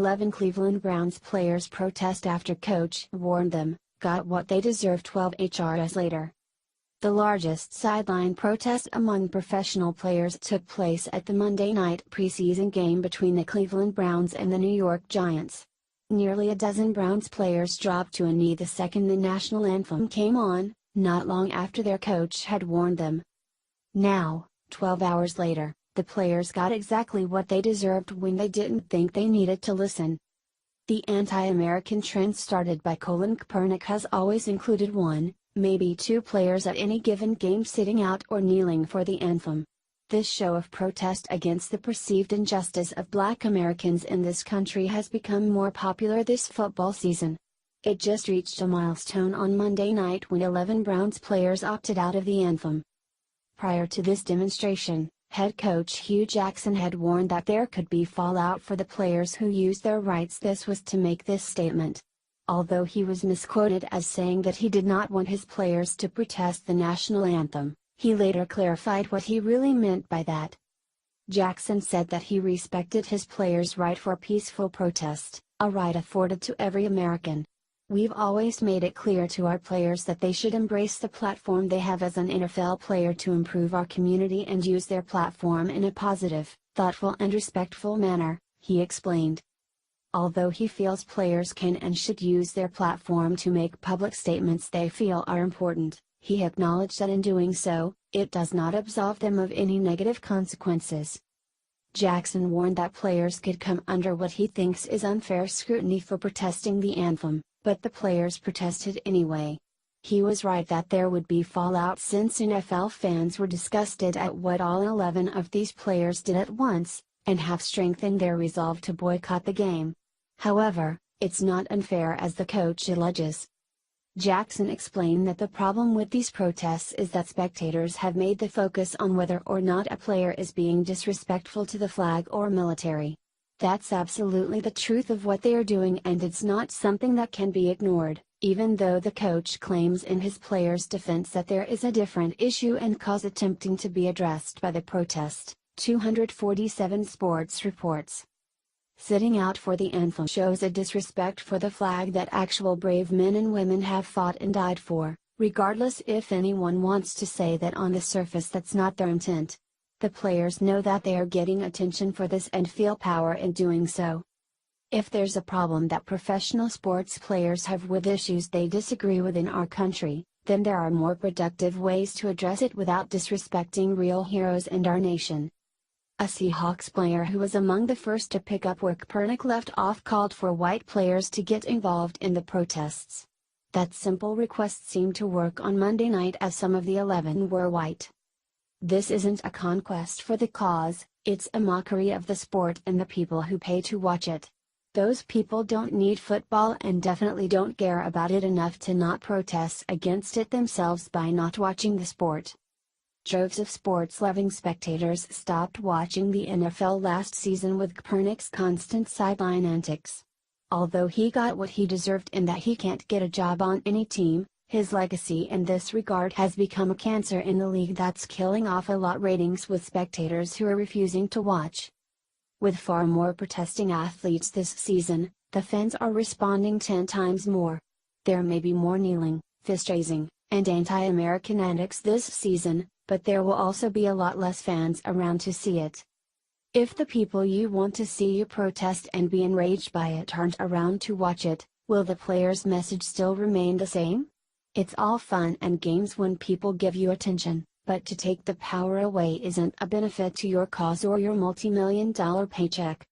11 Cleveland Browns players protest after coach warned them, got what they deserved 12 hours later. The largest sideline protest among professional players took place at the Monday night preseason game between the Cleveland Browns and the New York Giants. Nearly a dozen Browns players dropped to a knee the second the national anthem came on, not long after their coach had warned them. Now, 12 hours later, the players got exactly what they deserved when they didn't think they needed to listen. The anti-American trend started by Colin Kaepernick has always included one, maybe two players at any given game sitting out or kneeling for the anthem. This show of protest against the perceived injustice of Black Americans in this country has become more popular this football season. It just reached a milestone on Monday night when 11 Browns players opted out of the anthem. Prior to this demonstration, head coach Hue Jackson had warned that there could be fallout for the players who used their rights. This was to make this statement. Although he was misquoted as saying that he did not want his players to protest the national anthem, he later clarified what he really meant by that. Jackson said that he respected his players' right for peaceful protest, a right afforded to every American. We've always made it clear to our players that they should embrace the platform they have as an NFL player to improve our community and use their platform in a positive, thoughtful and respectful manner, he explained. Although he feels players can and should use their platform to make public statements they feel are important, he acknowledged that in doing so, it does not absolve them of any negative consequences. Jackson warned that players could come under what he thinks is unfair scrutiny for protesting the anthem, but the players protested anyway. He was right that there would be fallout since NFL fans were disgusted at what all 11 of these players did at once, and have strengthened their resolve to boycott the game. However, it's not unfair as the coach alleges. Jackson explained that the problem with these protests is that spectators have made the focus on whether or not a player is being disrespectful to the flag or military. That's absolutely the truth of what they are doing, and it's not something that can be ignored, even though the coach claims in his players' defense that there is a different issue and cause attempting to be addressed by the protest, 247 Sports reports. Sitting out for the anthem shows a disrespect for the flag that actual brave men and women have fought and died for, regardless if anyone wants to say that on the surface that's not their intent. The players know that they are getting attention for this and feel power in doing so. If there's a problem that professional sports players have with issues they disagree with in our country, then there are more productive ways to address it without disrespecting real heroes in our nation. A Seahawks player who was among the first to pick up where Kaepernick left off called for white players to get involved in the protests. That simple request seemed to work on Monday night as some of the 11 were white. This isn't a conquest for the cause, it's a mockery of the sport and the people who pay to watch it. Those people don't need football and definitely don't care about it enough to not protest against it themselves by not watching the sport. Droves of sports-loving spectators stopped watching the NFL last season with Kaepernick's constant sideline antics. Although he got what he deserved in that he can't get a job on any team, his legacy in this regard has become a cancer in the league that's killing off a lot ratings with spectators who are refusing to watch. With far more protesting athletes this season, the fans are responding 10 times more. There may be more kneeling, fist-raising, and anti-American antics this season, but there will also be a lot less fans around to see it. If the people you want to see you protest and be enraged by it aren't around to watch it, will the player's message still remain the same? It's all fun and games when people give you attention, but to take the power away isn't a benefit to your cause or your multi-million-dollar paycheck.